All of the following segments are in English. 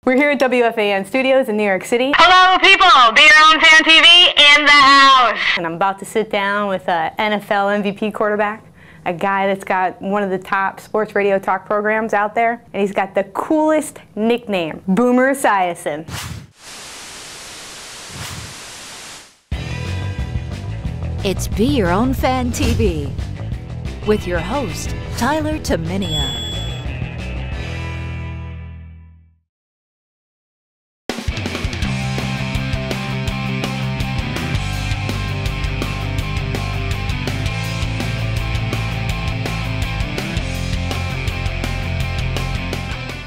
We're here at WFAN Studios in New York City. Hello people, Be Your Own Fan TV in the house. And I'm about to sit down with an NFL MVP quarterback, a guy that's got one of the top sports radio talk programs out there, and he's got the coolest nickname, Boomer Esiason. It's Be Your Own Fan TV with your host, Tyler Tumminia.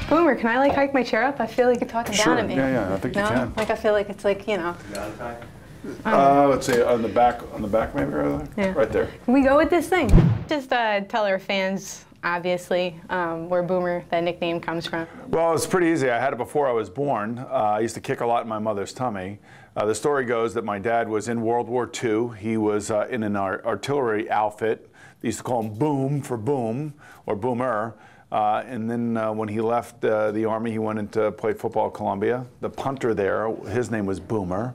Boomer, can I hike my chair up? I feel like you're talking down at me. Yeah, I think you can. I feel like it's like, you know. Let's see, on the back maybe, right there. Can we go with this thing? Just tell our fans, obviously, where Boomer, that nickname, comes from. Well, it's pretty easy. I had it before I was born. I used to kick a lot in my mother's tummy. The story goes that my dad was in World War II. He was in an artillery outfit. They used to call him Boom for Boom, or Boomer. And then when he left the Army, he went into play football at Columbia. The punter there, his name was Boomer.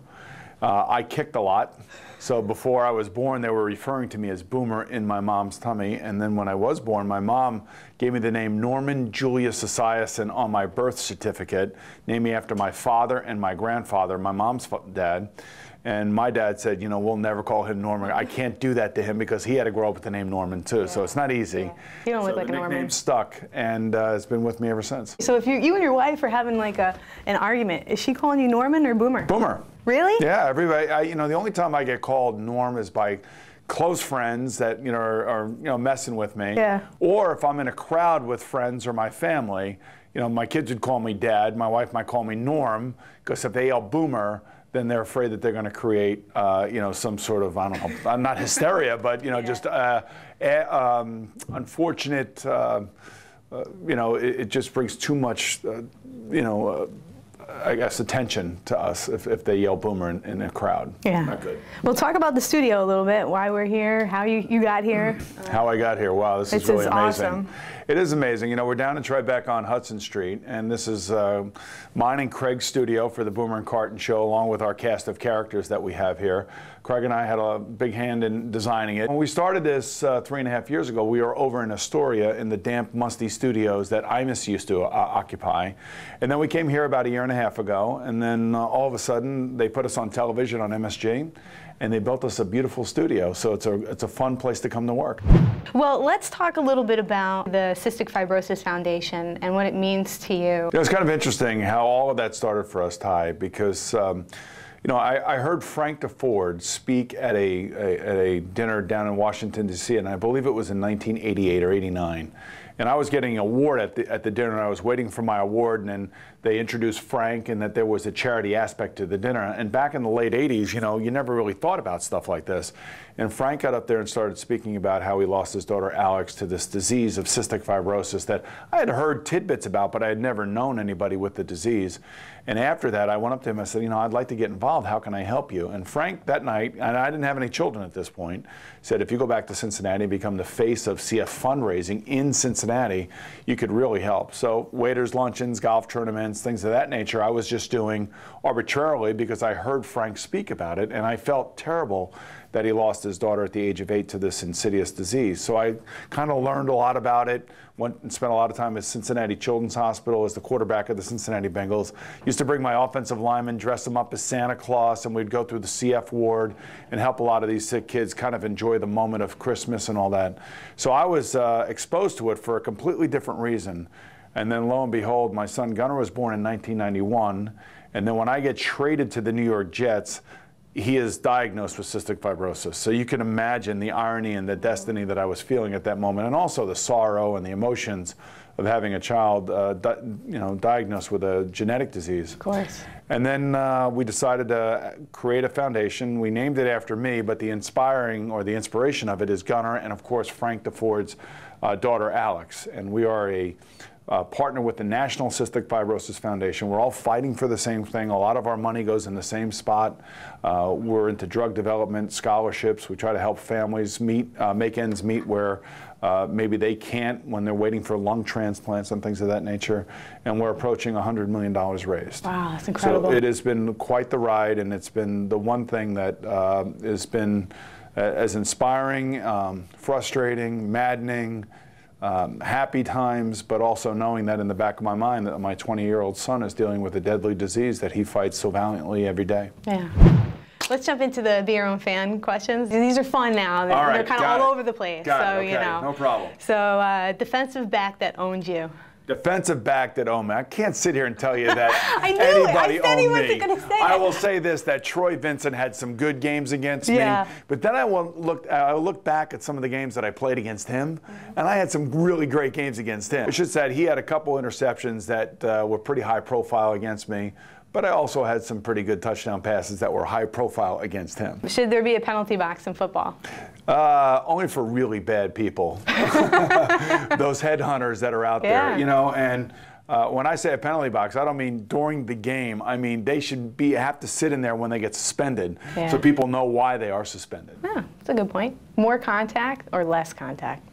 I kicked a lot. So before I was born, they were referring to me as Boomer in my mom's tummy. And then when I was born, my mom gave me the name Norman Julius Esiason on my birth certificate, named me after my father and my grandfather, my mom's dad. And my dad said, you know, we'll never call him Norman. I can't do that to him because he had to grow up with the name Norman too, so it's not easy. Yeah. You don't look like a Norman. The nickname stuck, and it's been with me ever since. So if you and your wife are having like an argument, is she calling you Norman or Boomer? Boomer. Really? Yeah, everybody. You know, the only time I get called Norm is by close friends that are messing with me. Yeah. Or if I'm in a crowd with friends or my family, you know, my kids would call me Dad. My wife might call me Norm because if they yell Boomer, then they're afraid that they're going to create, some sort of, I don't know, not hysteria, but, just unfortunate, it just brings too much, I guess, attention to us if they yell Boomer in a crowd. Yeah. Not good. We'll talk about the studio a little bit, why we're here, how you got here. How I got here. Wow, this is really amazing. Awesome. It is amazing. You know, we're down in Tribeca on Hudson Street, and this is mine and Craig's studio for the Boomer and Carton show, along with our cast of characters that we have here. Craig and I had a big hand in designing it. When we started this 3.5 years ago, we were over in Astoria in the damp, musty studios that Imus used to occupy. And then we came here about 1.5 years ago, and then all of a sudden they put us on television on MSG, and they built us a beautiful studio. So it's a fun place to come to work. Well, let's talk a little bit about the Cystic Fibrosis Foundation and what it means to you. It's kind of interesting how all of that started for us, Ty, because I heard Frank DeFord speak at a dinner down in Washington, D.C., and I believe it was in 1988 or 89. And I was getting an award at the dinner, and I was waiting for my award, and then they introduced Frank and that there was a charity aspect to the dinner. And back in the late 80s, you never really thought about stuff like this. And Frank got up there and started speaking about how he lost his daughter Alex to this disease of cystic fibrosis that I had heard tidbits about, but I had never known anybody with the disease. And after that, I went up to him and said, I'd like to get involved. How can I help you? And Frank that night, and I didn't have any children at this point, said, if you go back to Cincinnati and become the face of CF fundraising in Cincinnati, you could really help. So waiters, luncheons, golf tournaments, things of that nature, I was just doing arbitrarily because I heard Frank speak about it, and I felt terrible that he lost his daughter at the age of 8 to this insidious disease. So I kind of learned a lot about it, went and spent a lot of time at Cincinnati Children's Hospital as the quarterback of the Cincinnati Bengals. Used to bring my offensive linemen, dress them up as Santa Claus, and we'd go through the CF ward and help a lot of these sick kids kind of enjoy the moment of Christmas and all that. So I was exposed to it for a completely different reason. And then lo and behold, my son Gunnar was born in 1991. And then when I get traded to the New York Jets, he is diagnosed with cystic fibrosis. So you can imagine the irony and the destiny that I was feeling at that moment, and also the sorrow and the emotions of having a child diagnosed with a genetic disease. Of course. And then we decided to create a foundation. We named it after me, but the inspiration of it is Gunnar and, of course, Frank DeFord's daughter, Alex. And we are a partner with the National Cystic Fibrosis Foundation. We're all fighting for the same thing. A lot of our money goes in the same spot. We're into drug development, scholarships. We try to help families make ends meet where maybe they can't when they're waiting for lung transplants and things of that nature. And we're approaching $100 million raised. Wow, that's incredible. So it has been quite the ride, and it's been the one thing that has been as inspiring, frustrating, maddening, happy times, but also knowing that in the back of my mind that my 20-year-old son is dealing with a deadly disease that he fights so valiantly every day. Yeah. Let's jump into the Be Your Own Fan questions. These are fun now. They're kind of all over the place. Got it. You know. No problem. So defensive back that owned you. Defensive back that owned me. I can't sit here and tell you that I knew anybody it. I said he wasn't owned me. going to say I it. will say this, that Troy Vincent had some good games against me, Yeah. but then I looked back at some of the games that I played against him, and I had some really great games against him. I should say he had a couple interceptions that were pretty high profile against me, but I also had some pretty good touchdown passes that were high profile against him. Should there be a penalty box in football? Only for really bad people. Those headhunters that are out there, you know, and when I say a penalty box, I don't mean during the game. I mean they should have to sit in there when they get suspended, so people know why they are suspended. Yeah, that's a good point. More contact or less contact?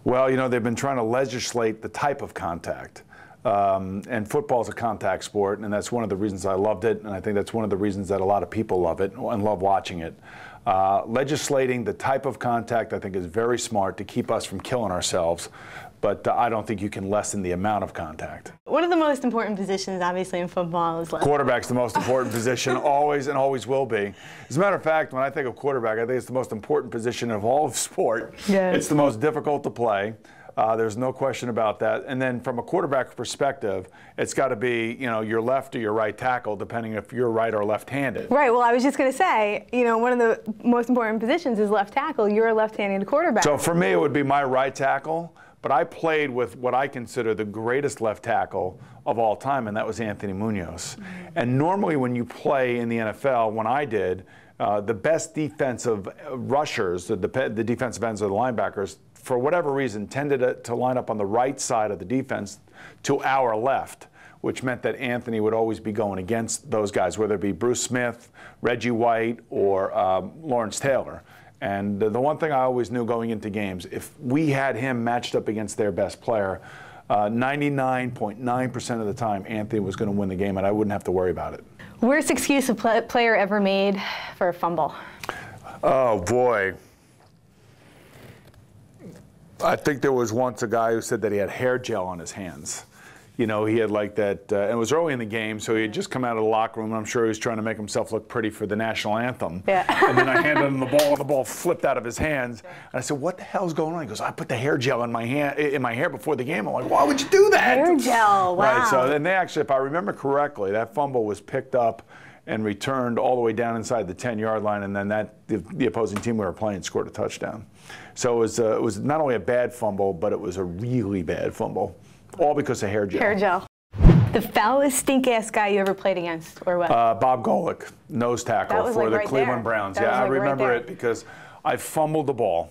Well, you know, they've been trying to legislate the type of contact. And football is a contact sport, and that's one of the reasons I loved it, and I think that's one of the reasons that a lot of people love it and love watching it. Legislating the type of contact, I think, is very smart to keep us from killing ourselves, but I don't think you can lessen the amount of contact. One of the most important positions, obviously, in football is left. Quarterback's the most important position, always and always will be. As a matter of fact, when I think of quarterback, I think it's the most important position of all of sport. Yeah. It's the most difficult to play. There's no question about that. And then from a quarterback perspective, it's got to be, you know, your left or your right tackle, depending if you're right or left-handed. Right. Well, I was just going to say, you know, one of the most important positions is left tackle. You're a left-handed quarterback. So for me, it would be my right tackle. But I played with what I consider the greatest left tackle of all time, and that was Anthony Munoz. And normally when you play in the NFL, when I did, the best defensive rushers, the defensive ends or the linebackers, for whatever reason, tended to line up on the right side of the defense to our left, which meant that Anthony would always be going against those guys, whether it be Bruce Smith, Reggie White, or Lawrence Taylor. And the one thing I always knew going into games, if we had him matched up against their best player, 99.9% of the time, Anthony was going to win the game, and I wouldn't have to worry about it. Worst excuse a player ever made for a fumble? Oh, boy. I think there was once a guy who said that he had hair gel on his hands. You know, he had like that, and it was early in the game, so he had just come out of the locker room, and I'm sure he was trying to make himself look pretty for the national anthem. Yeah. And then I handed him the ball, and the ball flipped out of his hands. And I said, "What the hell's going on?" He goes, "I put the hair gel in my hair before the game." I'm like, "Why would you do that?" Hair gel, wow. Right, so then they actually, if I remember correctly, that fumble was picked up and returned all the way down inside the 10-yard line, and then the opposing team we were playing scored a touchdown. So it was not only a bad fumble, but it was a really bad fumble, all because of hair gel. Hair gel. The foulest stink-ass guy you ever played against, or what? Bob Golick, nose tackle for the Cleveland Browns. Yeah, I remember it because I fumbled the ball,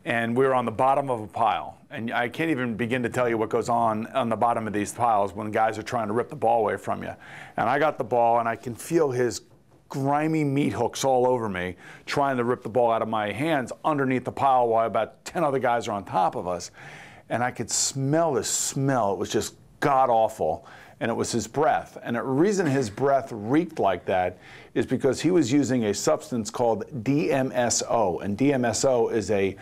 and we were on the bottom of a pile. And I can't even begin to tell you what goes on the bottom of these piles when guys are trying to rip the ball away from you. And I got the ball, and I can feel his grimy meat hooks all over me, trying to rip the ball out of my hands underneath the pile while about 10 other guys are on top of us. And I could smell this smell. It was just god-awful. And it was his breath. And the reason his breath reeked like that is because he was using a substance called DMSO. And DMSO is a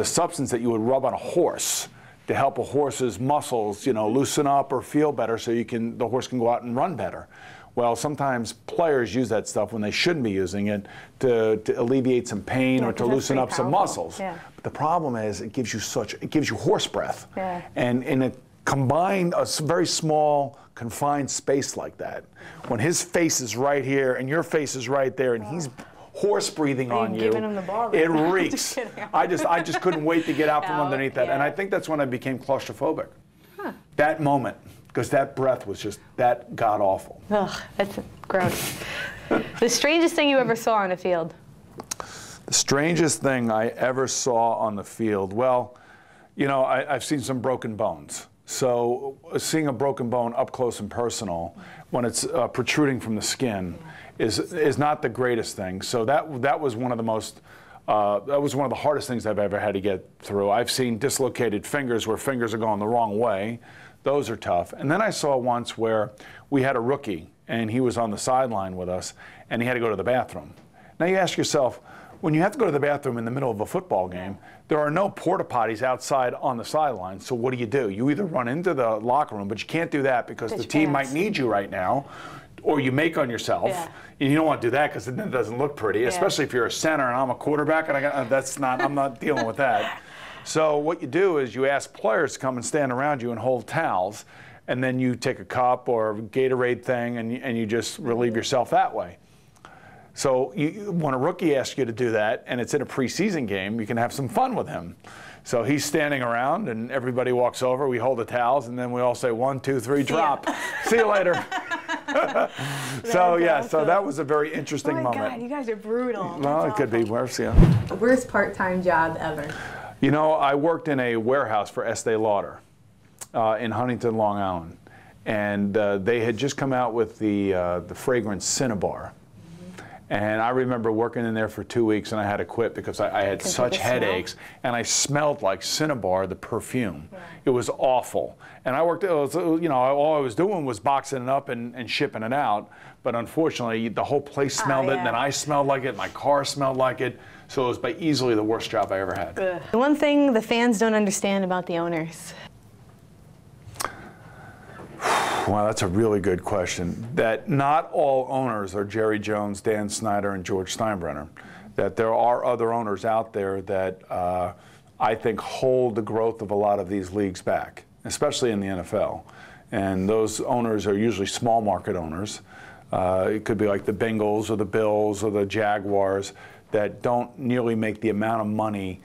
substance that you would rub on a horse to help a horse's muscles, you know, loosen up or feel better so the horse can go out and run better. Well, sometimes players use that stuff when they shouldn't be using it to alleviate some pain or to loosen up some muscles. Yeah. But the problem is it gives you horse breath. Yeah. And in a very small, confined space like that, when his face is right here and your face is right there and he's horse breathing on you, giving him the ball, it reeks. I just couldn't wait to get out from underneath that. And I think that's when I became claustrophobic. Huh. That moment. Because that breath was just that god-awful. Ugh, that's gross. The strangest thing you ever saw on the field? The strangest thing I ever saw on the field? Well, you know, I've seen some broken bones. So seeing a broken bone up close and personal, when it's protruding from the skin, is not the greatest thing. So that was one of the most that was one of the hardest things I've ever had to get through. I've seen dislocated fingers where fingers are going the wrong way. Those are tough. And then I saw once where we had a rookie, and he was on the sideline with us, and he had to go to the bathroom. Now you ask yourself, when you have to go to the bathroom in the middle of a football game, there are no porta potties outside on the sideline. So what do? You either run into the locker room, but you can't do that because the team might need you right now, or you make on yourself. Yeah. And you don't want to do that because then it doesn't look pretty, especially if you're a center and I'm a quarterback, and I'm not dealing with that. So what you do is you ask players to come and stand around you and hold towels, and then you take a cup or a Gatorade thing and you just relieve yourself that way. So when a rookie asks you to do that and it's in a preseason game, you can have some fun with him. So he's standing around and everybody walks over, we hold the towels, and then we all say 1, 2, 3, drop. See you later. So yeah, awesome. So that was a very interesting moment. Oh my God, you guys are brutal. Well, it could be worse, yeah. Worst part-time job ever? You know, I worked in a warehouse for Estee Lauder in Huntington, Long Island. And they had just come out with the fragrance Cinnabar. And I remember working in there for 2 weeks, and I had to quit because I had such headaches, and I smelled like Cinnabar, the perfume. Right. It was awful. And I worked, you know, all I was doing was boxing it up and shipping it out. But unfortunately, the whole place smelled it, and then I smelled like it, my car smelled like it. So it was by easily the worst job I ever had. Ugh. One thing the fans don't understand about the owners. Wow, that's a really good question. That not all owners are Jerry Jones, Dan Snyder, and George Steinbrenner. That there are other owners out there that I think hold the growth of a lot of these leagues back, especially in the NFL. And those owners are usually small market owners. It could be like the Bengals or the Bills or the Jaguars that don't nearly make the amount of money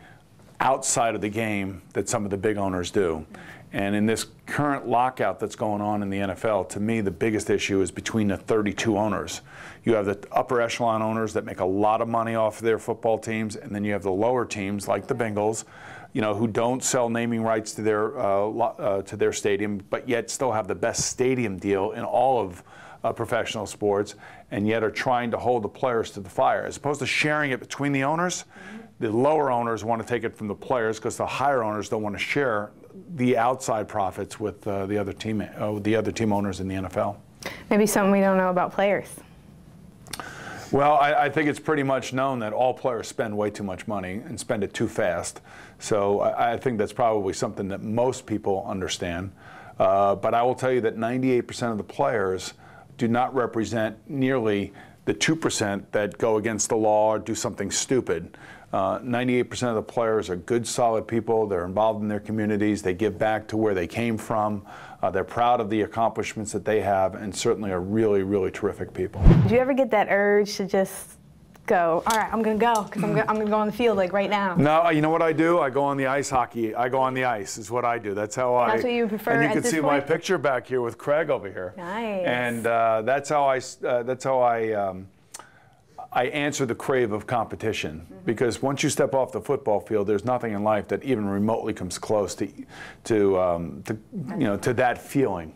outside of the game that some of the big owners do. And in this current lockout that's going on in the NFL, to me, the biggest issue is between the 32 owners. You have the upper echelon owners that make a lot of money off of their football teams, and then you have the lower teams like the Bengals, you know, who don't sell naming rights to their stadium, but yet still have the best stadium deal in all of professional sports, and yet are trying to hold the players to the fire. As opposed to sharing it between the owners, the lower owners want to take it from the players because the higher owners don't want to share the outside profits with the other team owners in the NFL. Maybe something we don't know about players. Well, I think it's pretty much known that all players spend way too much money and spend it too fast. So I think that's probably something that most people understand. But I will tell you that 98% of the players do not represent nearly the 2% that go against the law or do something stupid. 98% of the players are good, solid people. They're involved in their communities. They give back to where they came from. They're proud of the accomplishments that they have, and certainly are really, really terrific people. Do you ever get that urge to just go, all right, I'm going to go, because I'm going to go on the field like right now? No, you know what I do? I go on the ice hockey. I go on the ice is what I do. That's how I. That's what you prefer. And you can at this see point? my picture back here with Craig over here. Nice. And that's how I answer the crave of competition, because once you step off the football field, there's nothing in life that even remotely comes close to that feeling.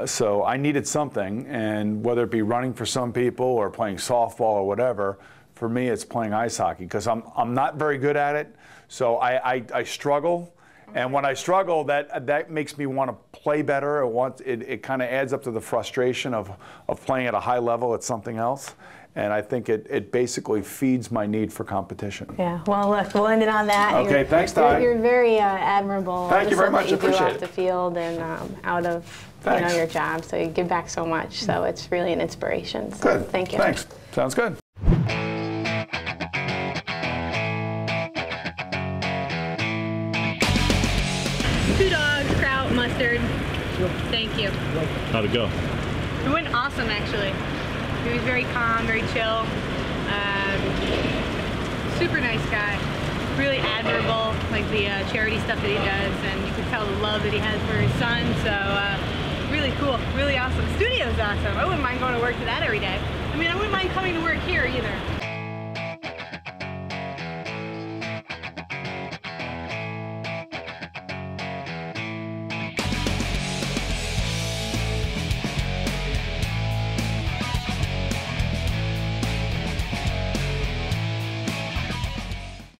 So I needed something, and whether it be running for some people or playing softball or whatever, for me it's playing ice hockey, because I'm not very good at it. So I struggle, and when I struggle, that makes me want to play better. It kind of adds up to the frustration of playing at a high level at something else. And I think it basically feeds my need for competition. Yeah, well, look, we'll end it on that. Okay, thanks, Ty. You're very admirable. Thank you very much. What you do Appreciate off the field and out of your job. So you give back so much. So it's really an inspiration. So good. Thank you. Thanks. Sounds good. 2 dogs, kraut, mustard. Thank you. How'd it go? It went awesome, actually. He was very calm, very chill. Super nice guy. Really admirable, like the charity stuff that he does, and you can tell the love that he has for his son. So really cool, really awesome. The studio's awesome. I wouldn't mind going to work to that every day. I mean, I wouldn't mind coming to work here either.